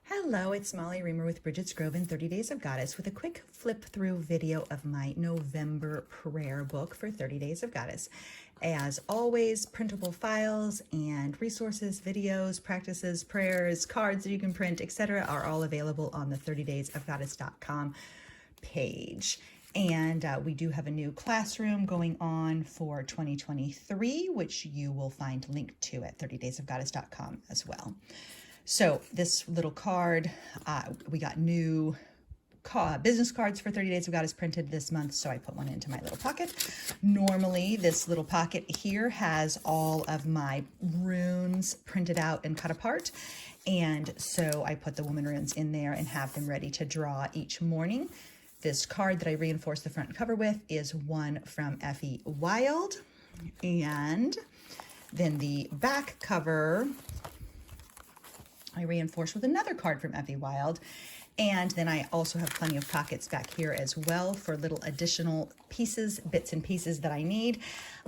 Hello, it's Molly Reamer with Bridget's Grove in 30 Days of Goddess with a quick flip through video of my November prayer book for 30 Days of Goddess. As always, printable files and resources, videos, practices, prayers, cards that you can print, etc. are all available on the 30daysofgoddess.com page. And we do have a new classroom going on for 2023, which you will find linked to at 30daysofgoddess.com as well. So this little card, we got new business cards for 30 Days of Goddess printed this month, so I put one into my little pocket. Normally, this little pocket here has all of my runes printed out and cut apart, and so I put the woman runes in there and have them ready to draw each morning. This card that I reinforce the front cover with is one from Effie Wild, and then the back cover I reinforce with another card from Effie Wild. And then I also have plenty of pockets back here as well for little additional pieces, bits and pieces that I need.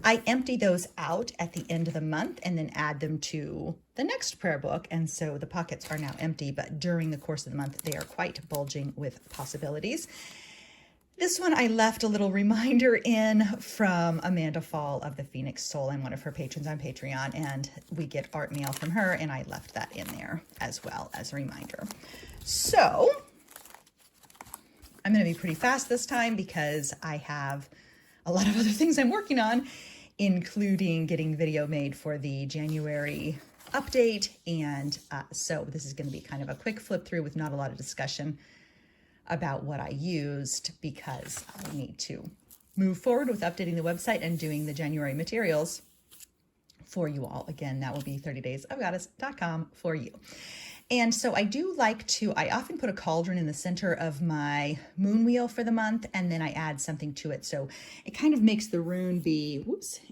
I empty those out at the end of the month and then add them to the next prayer book. And so the pockets are now empty, but during the course of the month, they are quite bulging with possibilities. This one I left a little reminder in from Amanda Fall of the Phoenix Soul. I'm one of her patrons on Patreon, and we get art mail from her, and I left that in there as well as a reminder. So I'm going to be pretty fast this time because I have a lot of other things I'm working on, including getting video made for the January update. And so this is going to be kind of a quick flip through with not a lot of discussion about what I used because I need to move forward with updating the website and doing the January materials for you all. Again, that will be 30daysofgoddess.com for you. And so I do like to, I often put a cauldron in the center of my moon wheel for the month, and then I add something to it. So it kind of makes the rune be,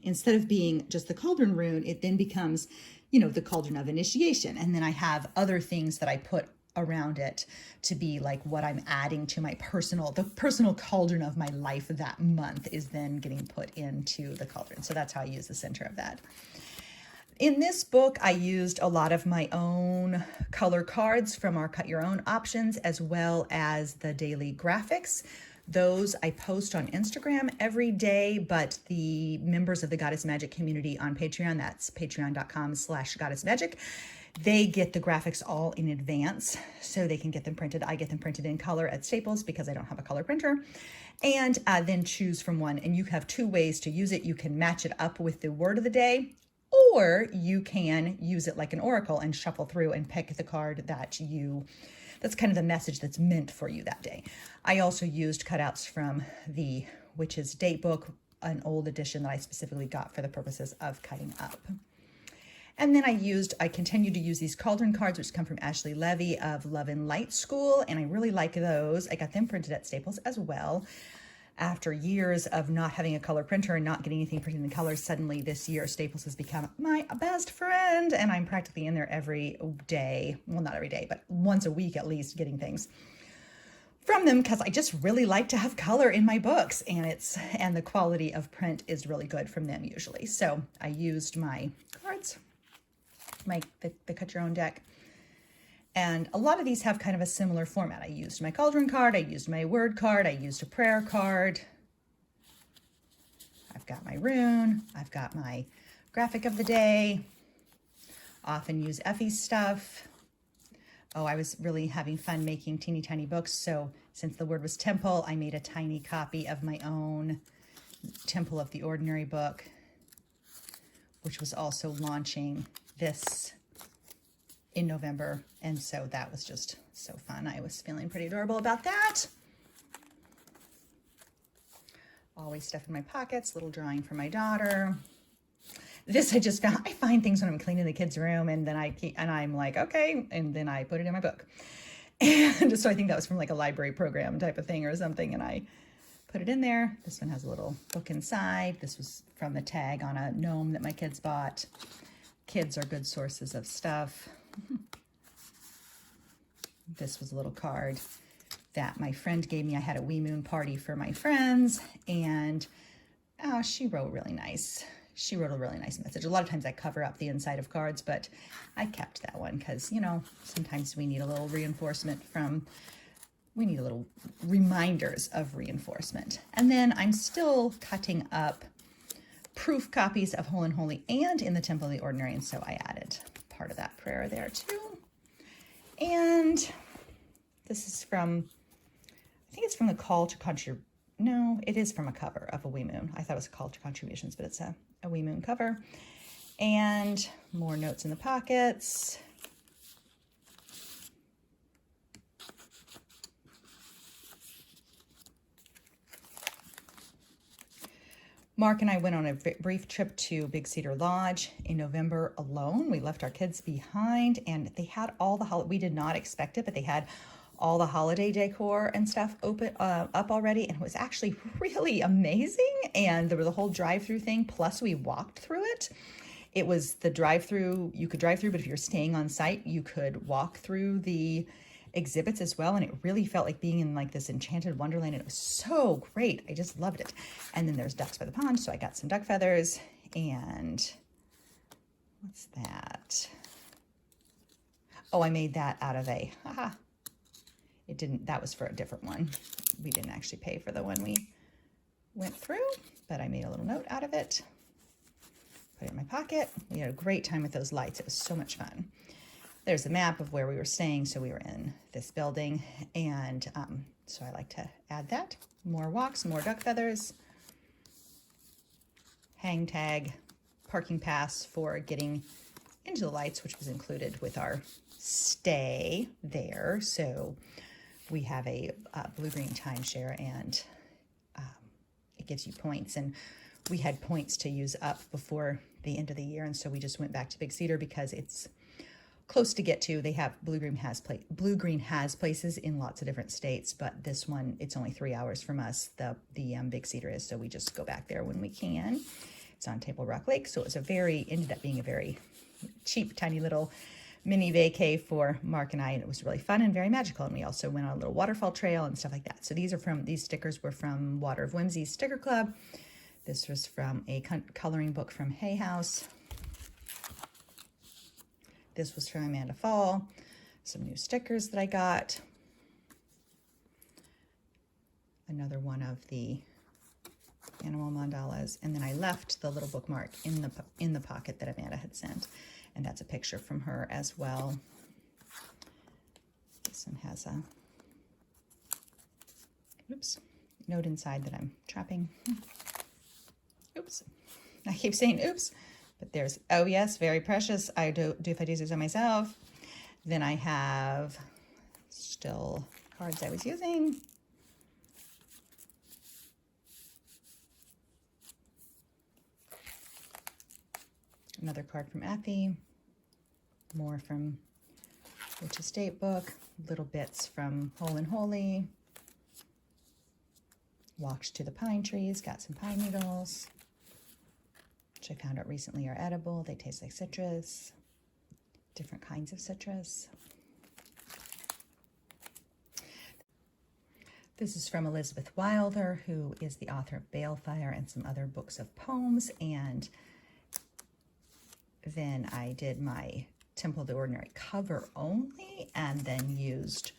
instead of being just the cauldron rune, it then becomes, the cauldron of initiation. And then I have other things that I put around it to be like what I'm adding to my the personal cauldron of my life that month is then getting put into the cauldron. So that's how I use the center of that. In this book, I used a lot of my own color cards from our Cut Your Own options, as well as the daily graphics. Those I post on Instagram every day, but the members of the Goddess Magic community on Patreon, that's patreon.com/goddessmagic, they get the graphics all in advance so they can get them printed. I get them printed in color at Staples because I don't have a color printer, and then choose from one. And you have two ways to use it. You can match it up with the word of the day, or you can use it like an oracle and shuffle through and pick the card that's kind of the message that's meant for you that day. I also used cutouts from the Witch's Date book, an old edition that I specifically got for the purposes of cutting up. And then I continued to use these cauldron cards, which come from Ashley Levy of Love and Light School, and I really like those. I got them printed at Staples as well. After years of not having a color printer and not getting anything printed in color, suddenly this year Staples has become my best friend, and I'm practically in there every day. Well, not every day, but once a week at least, getting things from them because I just really like to have color in my books, and the quality of print is really good from them usually. So I used my cards, the Cut Your Own deck. And a lot of these have kind of a similar format. I used my cauldron card, I used my word card, I used a prayer card. I've got my rune, I've got my graphic of the day. Often use Effie's stuff. Oh, I was really having fun making teeny tiny books. So since the word was temple, I made a tiny copy of my own Temple of the Ordinary book, which was also launching this in November, and so that was just so fun. I was feeling pretty adorable about that. Always stuff in my pockets, little drawing for my daughter. This I just found. I find things when I'm cleaning the kids' room, and then I'm like, okay, and then I put it in my book. And so I think that was from like a library program type of thing or something, and I put it in there. This one has a little book inside. This was from the tag on a gnome that my kids bought. Kids are good sources of stuff. This was a little card that my friend gave me. I had a wee moon party for my friends, and she wrote really nice. she wrote a really nice message. A lot of times I cover up the inside of cards, but I kept that one because, you know, sometimes we need a little reinforcement we need a little reminders of reinforcement. And then I'm still cutting up proof copies of Whole and Holy and In the Temple of the Ordinary, and so I added part of that prayer there too. And this is from, I think it's from the Call to Contributions. No, it is from a cover of a Wee Moon. I thought it was a Call to Contributions, but it's a Wee Moon cover. And more notes in the pockets. Mark and I went on a brief trip to Big Cedar Lodge in November alone. We left our kids behind, and they had all the we did not expect it, but they had all the holiday decor and stuff up already, and it was actually really amazing. And there was a whole drive-through thing, plus we walked through it. It was the drive-through, you could drive through, but if you're staying on site, you could walk through the exhibits as well, and it really felt like being in like this enchanted wonderland, and it was so great. I just loved it. And then there's ducks by the pond, so I got some duck feathers. And what's that? Oh, I made that out of a it didn't, that was for a different one. We didn't actually pay for the one we went through, but I made a little note out of it, put it in my pocket. We had a great time with those lights. It was so much fun. There's a map of where we were staying, so we were in this building, and so I like to add that. More walks, more duck feathers, hang tag, parking pass for getting into the lights, which was included with our stay there. So we have a blue-green timeshare, and it gives you points, and we had points to use up before the end of the year, and so we just went back to Big Cedar because it's close to get to. They have Blue-Green has places in lots of different states, but this one, it's only 3 hours from us. The Big Cedar is, so we just go back there when we can. It's on Table Rock Lake, so it was ended up being a very cheap, tiny little mini vacay for Mark and I, and it was really fun and very magical. And we also went on a little waterfall trail and stuff like that. So these stickers were from Water of Whimsy Sticker Club. This was from a coloring book from Hay House. This was from Amanda Fall. Some new stickers that I got. Another one of the animal mandalas. And then I left the little bookmark in the pocket that Amanda had sent. And that's a picture from her as well. This one has a, oops, note inside that I'm trapping. Oops. I keep saying oops. But there's, oh yes, very precious. I do if I do so myself. Then I have still cards I was using. Another card from Effie. More from Rich Estate Book. Little bits from Whole and Holy. Walked to the pine trees, got some pine needles, which I found out recently are edible. They taste like citrus, different kinds of citrus. This is from Elizabeth Wilder, who is the author of Balefire and some other books of poems. And then I did my Temple of the Ordinary cover only, and then used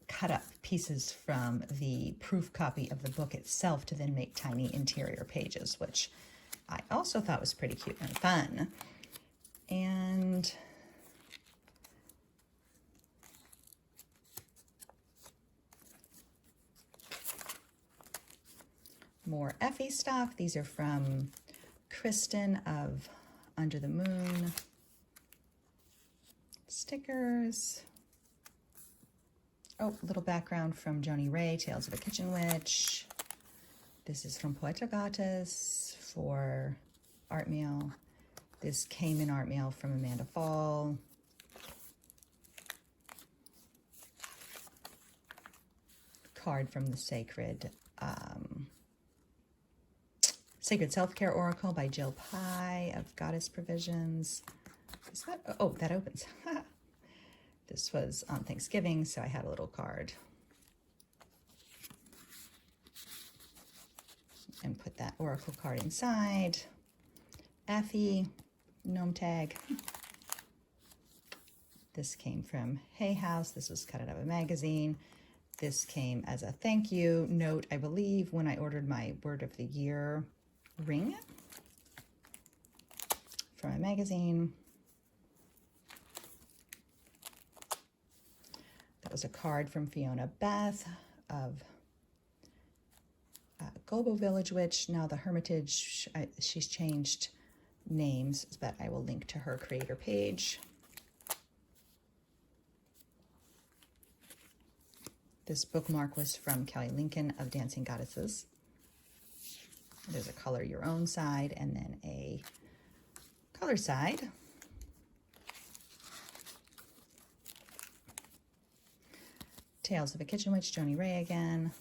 cut up pieces from the proof copy of the book itself to then make tiny interior pages, which I also thought was pretty cute and fun. And more Effie stuff. These are from Kristen of Under the Moon. Stickers. Oh, little background from Joni Ray, Tales of a Kitchen Witch. This is from Poeta Gatas for art mail. This came in art mail from Amanda Fall. Card from the Sacred Self-Care Oracle by Jill Pye of Goddess Provisions. Is that, oh, that opens. This was on Thanksgiving, so I had a little card. And put that oracle card inside. Affy gnome tag. This came from Hay House. This was cut out of a magazine. This came as a thank you note, I believe, when I ordered my Word of the Year ring from a magazine. That was a card from Fiona Beth of Gobo Village Witch. Now the Hermitage, she's changed names, but I will link to her creator page. This bookmark was from Kelly Lincoln of Dancing Goddesses. There's a color your own side and then a color side. Tales of a Kitchen Witch, Joni Ray again.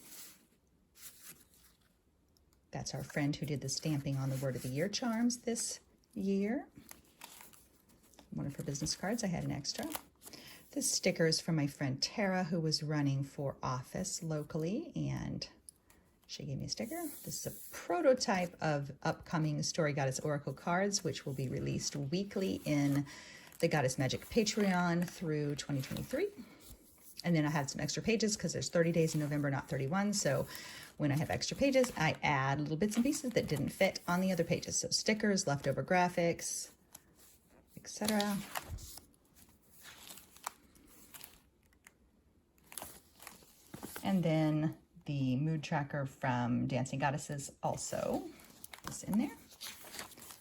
That's our friend who did the stamping on the Word of the Year charms this year. One of her business cards, I had an extra. This sticker is from my friend Tara, who was running for office locally, and she gave me a sticker. This is a prototype of upcoming Story Goddess Oracle cards, which will be released weekly in the Goddess Magic Patreon through 2023. And then I have some extra pages because there's 30 days in November, not 31. So when I have extra pages, I add little bits and pieces that didn't fit on the other pages. So stickers, leftover graphics, etc. And then the mood tracker from Dancing Goddesses also is in there.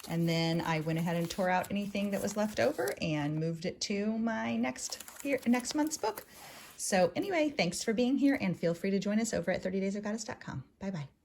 And then I went ahead and tore out anything that was left over and moved it to my next month's book. So anyway, thanks for being here and feel free to join us over at 30daysofgoddess.com. Bye-bye.